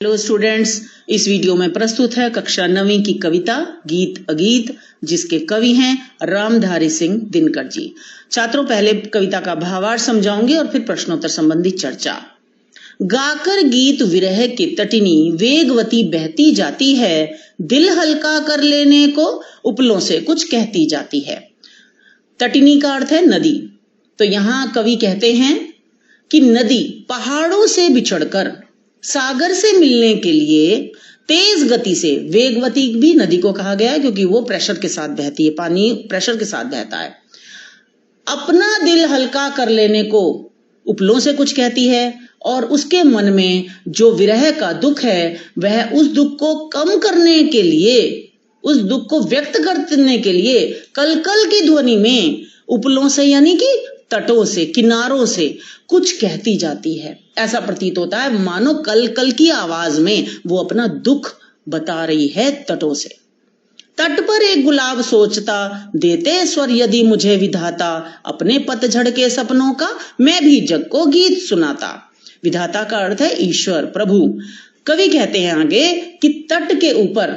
Hello students, इस video में प्रस्तुत है कक्षा 9वीं की कविता गीत अगीत, जिसके कवि हैं रामधारी सिंह दिनकर जी। छात्रों, पहले कविता का भावार्थ समझाऊंगी और फिर प्रश्नोत्तर संबंधी चर्चा। गाकर गीत विरह की तटिनी वेगवती बहती जाती है, दिल हल्का कर लेने को उपलों से कुछ कहती जाती है। तटिनी का अर्थ है नदी। तो यहाँ कवि कहते हैं कि नदी पहाड़ों से बिछड़कर सागर से मिलने के लिए तेज गति से, वेगवती भी नदी को कहा गया है क्योंकि वो प्रेशर के साथ बहती है, पानी प्रेशर के साथ बहता है, अपना दिल हल्का कर लेने को उपलों से कुछ कहती है। और उसके मन में जो विरह का दुख है, वह उस दुख को कम करने के लिए, उस दुख को व्यक्त करने के लिए कलकल की ध्वनि में उपलों से यानी कि तटों से, किनारों से कुछ कहती जाती है। ऐसा प्रतीत होता है मानो कल कल की आवाज में वो अपना दुख बता रही है तटों से। तट पर एक गुलाब सोचता, देते स्वर यदि मुझे विधाता, अपने पतझड़ के सपनों का मैं भी जग को गीत सुनाता। विधाता का अर्थ है ईश्वर, प्रभु। कवि कहते हैं आगे कि तट के ऊपर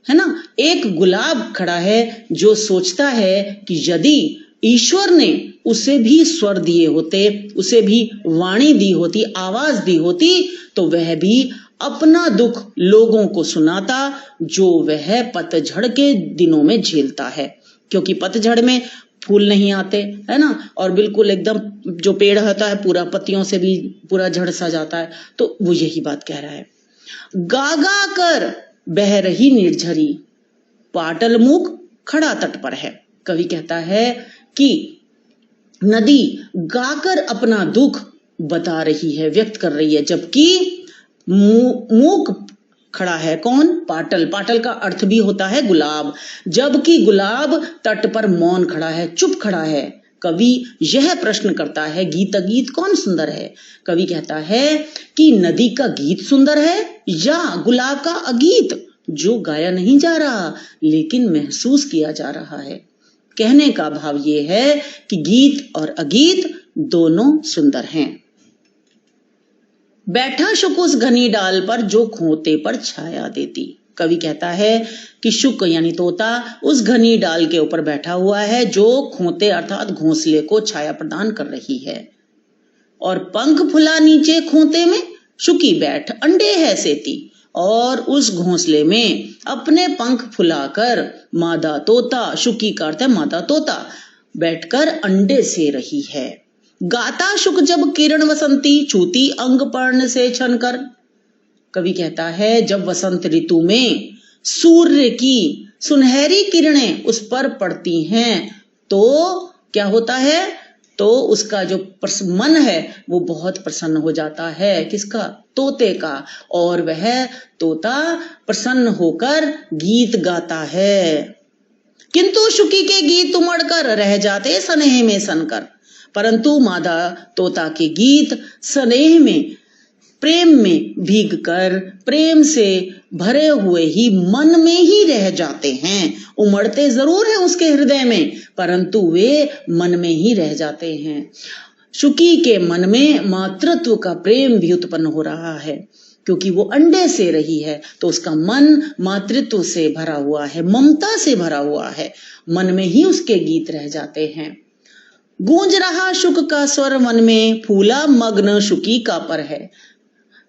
है ना एक गुलाब खड़ा है जो सोचता है कि यदि ईश्वर ने उसे भी स्वर दिए होते, उसे भी वाणी दी होती, आवाज दी होती, तो वह भी अपना दुख लोगों को सुनाता जो वह पतझड़ के दिनों में झेलता है। क्योंकि पतझड़ में फूल नहीं आते, है ना, और बिल्कुल एकदम जो पेड़ होता है पूरा पत्तियों से भी पूरा झड़ सा जाता है। तो वो यही बात कह रहा है। गागा कर बह रही निर्झरी, पाटल मुख खड़ा तट पर है। कवि कहता है कि नदी गाकर अपना दुख बता रही है, व्यक्त कर रही है, जबकि मूक खड़ा है। कौन? पाटल। पाटल का अर्थ भी होता है गुलाब, जबकि गुलाब तट पर मौन खड़ा है, चुप खड़ा है। कवि यह प्रश्न करता है, गीत अगीत कौन सुंदर है? कवि कहता है कि नदी का गीत सुंदर है या गुलाब का अगीत जो गाया नहीं जा रहा लेकिन महसूस किया जा रहा है। कहने का भाव ये है कि गीत और अगीत दोनों सुंदर हैं। बैठा शुक उस घनी डाल पर जो खोते पर छाया देती। कवि कहता है कि शुक यानी तोता उस घनी डाल के ऊपर बैठा हुआ है जो खोते अर्थात घोंसले को छाया प्रदान कर रही है। और पंख फुला नीचे खोते में शुकी बैठ अंडे है सेती। और उस घोंसले में अपने पंख फुलाकर मादा तोता, शुकी का अर्थ है मादा तोता, बैठकर अंडे से रही है। गाता शुक जब किरण वसंती, छूती अंग पर्ण से छन कर। कवि कहता है जब वसंत ऋतु में सूर्य की सुनहरी किरणें उस पर पड़ती हैं तो क्या होता है, तो उसका जो मन है वो बहुत प्रसन्न हो जाता है। किसका? तोते का। और वह तोता प्रसन्न होकर गीत गाता है। किंतु शुकी के गीत उमड़ कर रह जाते स्नेह में सनकर। परंतु मादा तोता के गीत स्नेह में, प्रेम में भीग कर, प्रेम से भरे हुए ही मन में ही रह जाते हैं। उमड़ते जरूर है उसके हृदय में, परंतु वे मन में ही रह जाते हैं। शुकी के मन में मातृत्व का प्रेम भी उत्पन्न हो रहा है क्योंकि वो अंडे से रही है, तो उसका मन मातृत्व से भरा हुआ है, ममता से भरा हुआ है, मन में ही उसके गीत रह जाते हैं। गूंज रहा शुक का स्वर मन में, फूला मग्न शुकी का पर है।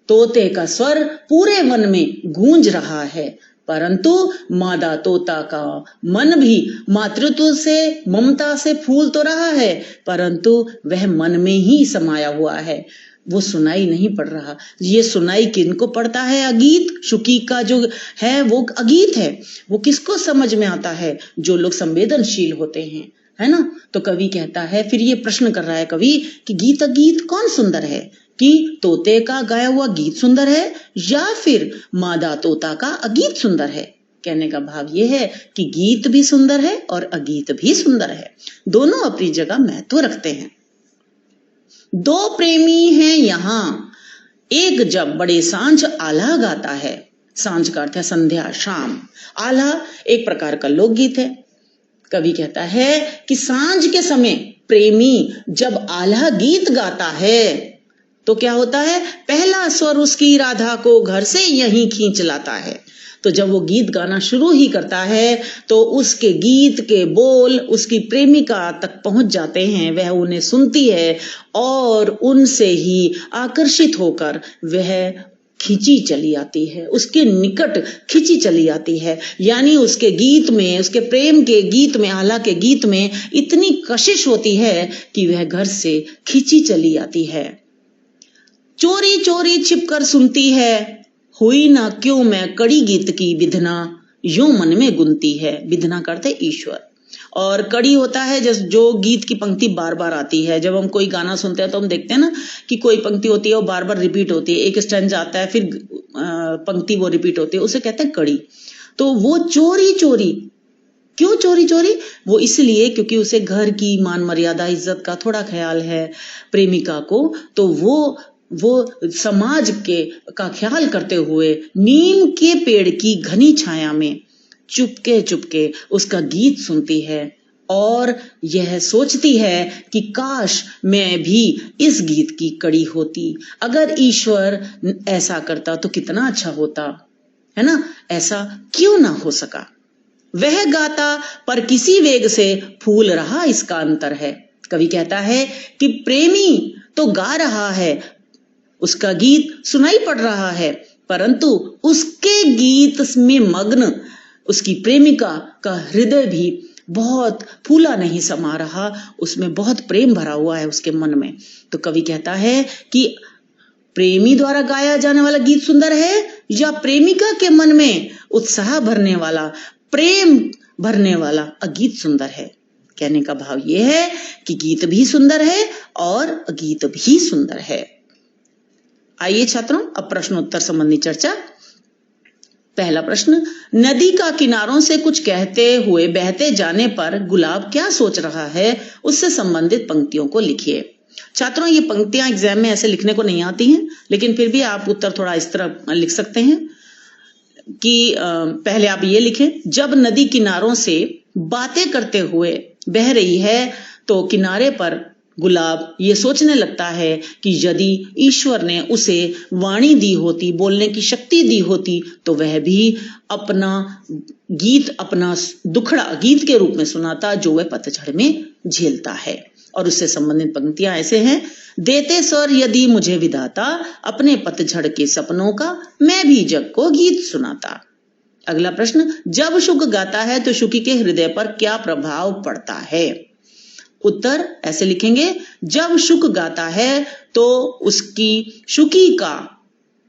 तोते का स्वर पूरे वन में गूंज रहा है, परंतु मादा तोता का मन भी मातृत्व से, ममता से फूल तो रहा है, परंतु वह मन में ही समाया हुआ है, वो सुनाई नहीं पड़ रहा। ये सुनाई किनको पड़ता है? अगीत। शुकी का जो है वो अगीत है। वो किसको समझ में आता है? जो लोग संवेदनशील होते हैं, है ना। तो कवि कहता है, फिर ये प्रश्न कर रहा है कवि कि गीत अगीत कौन सुंदर है, कि तोते का गाया हुआ गीत सुंदर है या फिर मादा तोता का अगीत सुंदर है। कहने का भाव ये है कि गीत भी सुंदर है और अगीत भी सुंदर है, दोनों अपनी जगह महत्व रखते हैं। दो प्रेमी हैं यहाँ, एक जब बड़े सांझ आल्हा गाता है। सांझ का अर्थ है संध्या, शाम। आल्हा एक प्रकार का लोकगीत है। कवि कहता है कि सांझ के समय प्रेमी जब आल्हा गीत गाता है तो क्या होता है, पहला स्वर उसकी राधा को घर से यहीं खींच लाता है। तो जब वो गीत गाना शुरू ही करता है तो उसके गीत के बोल उसकी प्रेमिका तक पहुंच जाते हैं। वह उन्हें सुनती है और उनसे ही आकर्षित होकर वह खींची चली आती है, उसके निकट खींची चली आती है। यानी उसके गीत में, उसके प्रेम के गीत में, आला के गीत में इतनी कशिश होती है कि वह घर से खींची चली आती है। चोरी चोरी छिपकर सुनती है, हुई ना क्यों मैं कड़ी गीत की विधना, यूं मन में गुनती है। विधना करते ईश्वर, और कड़ी होता है जो गीत की पंक्ति बार बार आती है। जब हम कोई गाना सुनते हैं तो हम देखते हैं ना कि कोई पंक्ति होती है वो बार बार रिपीट होती है, एक स्टैंजा आता है फिर पंक्ति वो रिपीट होती है, उसे कहते हैं कड़ी। तो वो चोरी चोरी, क्यों चोरी चोरी? वो इसलिए क्योंकि उसे घर की मान मर्यादा इज्जत का थोड़ा ख्याल है प्रेमिका को, तो वो समाज का ख्याल करते हुए नीम के पेड़ की घनी छाया में चुपके चुपके उसका गीत सुनती है और यह सोचती है कि काश मैं भी इस गीत की कड़ी होती। अगर ईश्वर ऐसा करता तो कितना अच्छा होता, है ना? ऐसा क्यों ना हो सका। वह गाता पर किसी वेग से फूल रहा, इसका अंतर है। कवि कहता है कि प्रेमी तो गा रहा है, उसका गीत सुनाई पड़ रहा है, परंतु उसके गीत में मग्न उसकी प्रेमिका का हृदय भी बहुत फूला नहीं समा रहा, उसमें बहुत प्रेम भरा हुआ है उसके मन में। तो कवि कहता है कि प्रेमी द्वारा गाया जाने वाला गीत सुंदर है या प्रेमिका के मन में उत्साह भरने वाला, प्रेम भरने वाला गीत सुंदर है। कहने का भाव यह है कि गीत भी सुंदर है और गीत भी सुंदर है। आइए छात्रों, अब प्रश्नोत्तर संबंधी चर्चा। पहला प्रश्न, नदी का किनारों से कुछ कहते हुए बहते जाने पर गुलाब क्या सोच रहा है, उससे संबंधित पंक्तियों को लिखिए। छात्रों, ये पंक्तियां एग्जाम में ऐसे लिखने को नहीं आती हैं, लेकिन फिर भी आप उत्तर थोड़ा इस तरह लिख सकते हैं कि पहले आप ये लिखें, जब नदी किनारों से बातें करते हुए बह रही है तो किनारे पर गुलाब ये सोचने लगता है कि यदि ईश्वर ने उसे वाणी दी होती, बोलने की शक्ति दी होती, तो वह भी अपना गीत, अपना दुखड़ा गीत के रूप में सुनाता जो वह पतझड़ में झेलता है। और उससे संबंधित पंक्तियां ऐसे हैं, देते स्वर यदि मुझे विधाता, अपने पतझड़ के सपनों का मैं भी जग को गीत सुनाता। अगला प्रश्न, जब शुक गाता है तो शुकी के हृदय पर क्या प्रभाव पड़ता है? उत्तर ऐसे लिखेंगे, जब शुक गाता है तो उसकी शुकी का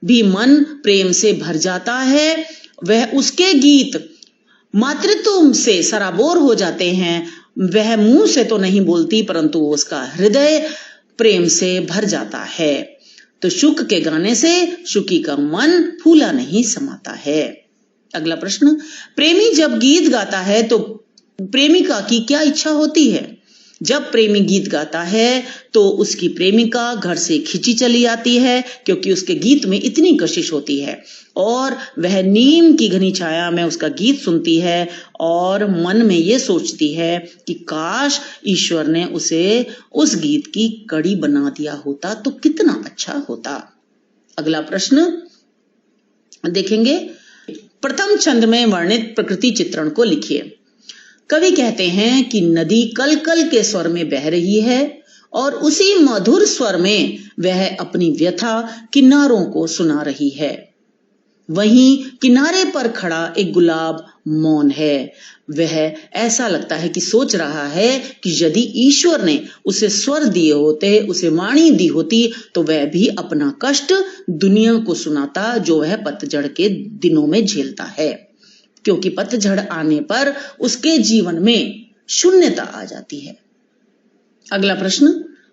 भी मन प्रेम से भर जाता है, वह उसके गीत मातृत्व से सराबोर हो जाते हैं। वह मुंह से तो नहीं बोलती परंतु उसका हृदय प्रेम से भर जाता है। तो शुक के गाने से शुकी का मन फूला नहीं समाता है। अगला प्रश्न, प्रेमी जब गीत गाता है तो प्रेमिका की क्या इच्छा होती है? जब प्रेमी गीत गाता है तो उसकी प्रेमिका घर से खिंची चली आती है, क्योंकि उसके गीत में इतनी कशिश होती है और वह नीम की घनी छाया में उसका गीत सुनती है और मन में ये सोचती है कि काश ईश्वर ने उसे उस गीत की कड़ी बना दिया होता तो कितना अच्छा होता। अगला प्रश्न देखेंगे, प्रथम छंद में वर्णित प्रकृति चित्रण को लिखिए। कवि कहते हैं कि नदी कल कल के स्वर में बह रही है और उसी मधुर स्वर में वह अपनी व्यथा किनारों को सुना रही है। वहीं किनारे पर खड़ा एक गुलाब मौन है। वह ऐसा लगता है कि सोच रहा है कि यदि ईश्वर ने उसे स्वर दिए होते, उसे वाणी दी होती, तो वह भी अपना कष्ट दुनिया को सुनाता जो वह पतझड़ के दिनों में झेलता है, क्योंकि पतझड़ आने पर उसके जीवन में शून्यता आ जाती है। अगला प्रश्न,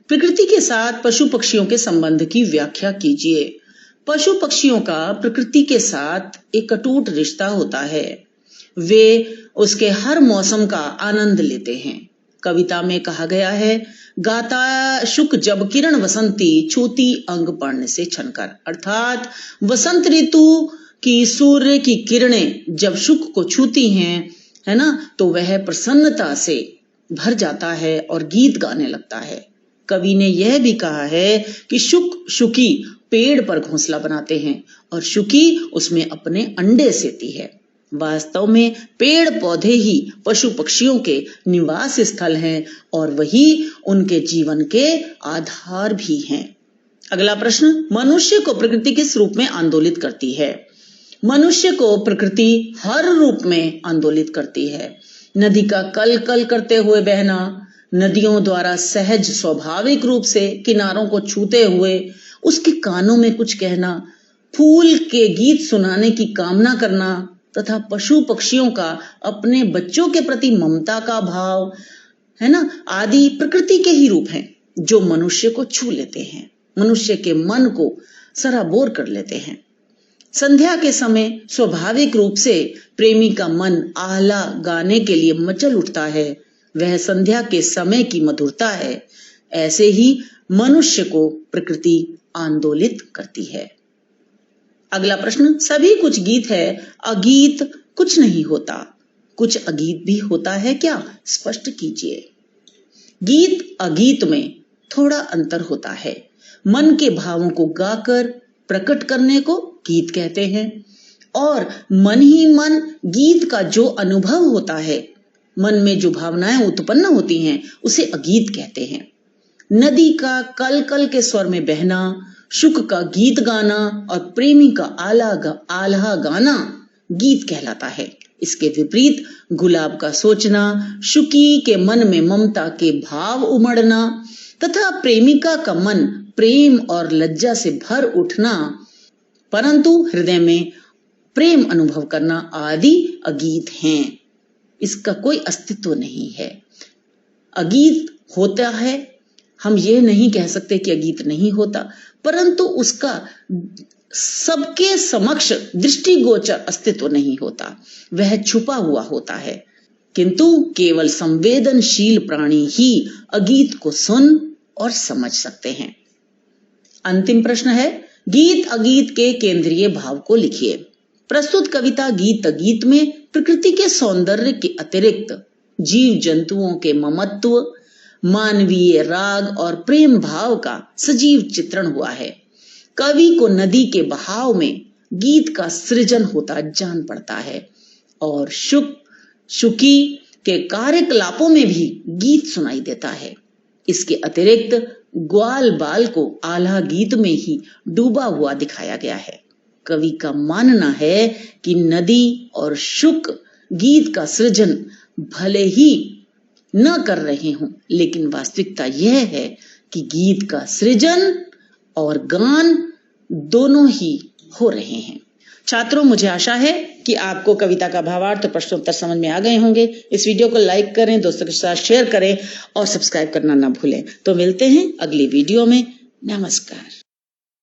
प्रकृति के साथ पशु पक्षियों के संबंध की व्याख्या कीजिए। पशु पक्षियों का प्रकृति के साथ एक अटूट रिश्ता होता है। वे उसके हर मौसम का आनंद लेते हैं। कविता में कहा गया है, गाता शुक जब किरण वसंती, छूती अंग पर्ण से छनकर। अर्थात वसंत ऋतु कि सूर्य की किरणें जब शुक को छूती हैं, है ना, तो वह प्रसन्नता से भर जाता है और गीत गाने लगता है। कवि ने यह भी कहा है कि शुक शुकी पेड़ पर घोंसला बनाते हैं और शुकी उसमें अपने अंडे सेती है। वास्तव में पेड़ पौधे ही पशु पक्षियों के निवास स्थल हैं और वही उनके जीवन के आधार भी हैं। अगला प्रश्न, मनुष्य को प्रकृति किस रूप में आंदोलित करती है? मनुष्य को प्रकृति हर रूप में आंदोलित करती है। नदी का कल कल करते हुए बहना, नदियों द्वारा सहज स्वाभाविक रूप से किनारों को छूते हुए उसके कानों में कुछ कहना, फूल के गीत सुनाने की कामना करना तथा पशु पक्षियों का अपने बच्चों के प्रति ममता का भाव, है ना, आदि प्रकृति के ही रूप हैं जो मनुष्य को छू लेते हैं, मनुष्य के मन को सराबोर कर लेते हैं। संध्या के समय स्वाभाविक रूप से प्रेमी का मन आह्ला गाने के लिए मचल उठता है, वह संध्या के समय की मधुरता है। ऐसे ही मनुष्य को प्रकृति आंदोलित करती है। अगला प्रश्न, सभी कुछ गीत है, अगीत कुछ नहीं होता, कुछ अगीत भी होता है क्या? स्पष्ट कीजिए। गीत अगीत में थोड़ा अंतर होता है। मन के भावों को गाकर प्रकट करने को गीत कहते हैं और मन ही मन गीत का जो अनुभव होता है, मन में जो भावनाएं उत्पन्न होती हैं, उसे अगीत कहते हैं। नदी का कल कल के स्वर में बहना, शुक का गीत गाना और प्रेमी का आल्हा गाना गीत कहलाता है। इसके विपरीत गुलाब का सोचना, शुकी के मन में ममता के भाव उमड़ना तथा प्रेमिका का मन प्रेम और लज्जा से भर उठना परंतु हृदय में प्रेम अनुभव करना आदि अगीत हैं। इसका कोई अस्तित्व नहीं है। अगीत होता है, हम ये नहीं कह सकते कि अगीत नहीं होता, परंतु उसका सबके समक्ष दृष्टिगोचर अस्तित्व नहीं होता, वह छुपा हुआ होता है। किंतु केवल संवेदनशील प्राणी ही अगीत को सुन और समझ सकते हैं। अंतिम प्रश्न है, गीत अगीत के केंद्रीय भाव को लिखिए। प्रस्तुत कविता गीत अगीत में प्रकृति के सौंदर्य के अतिरिक्त जीव जंतुओं के ममत्व, मानवीय राग और प्रेम भाव का सजीव चित्रण हुआ है। कवि को नदी के बहाव में गीत का सृजन होता जान पड़ता है और शुकी के कार्यकलापों में भी गीत सुनाई देता है। इसके अतिरिक्त ग्वाल बाल को आल्हा गीत में ही डूबा हुआ दिखाया गया है। कवि का मानना है कि नदी और शुक गीत का सृजन भले ही न कर रहे हों, लेकिन वास्तविकता यह है कि गीत का सृजन और गान दोनों ही हो रहे हैं। छात्रों, मुझे आशा है कि आपको कविता का भावार्थ और प्रश्नोत्तर समझ में आ गए होंगे। इस वीडियो को लाइक करें, दोस्तों के साथ शेयर करें और सब्सक्राइब करना ना भूलें। तो मिलते हैं अगली वीडियो में। नमस्कार।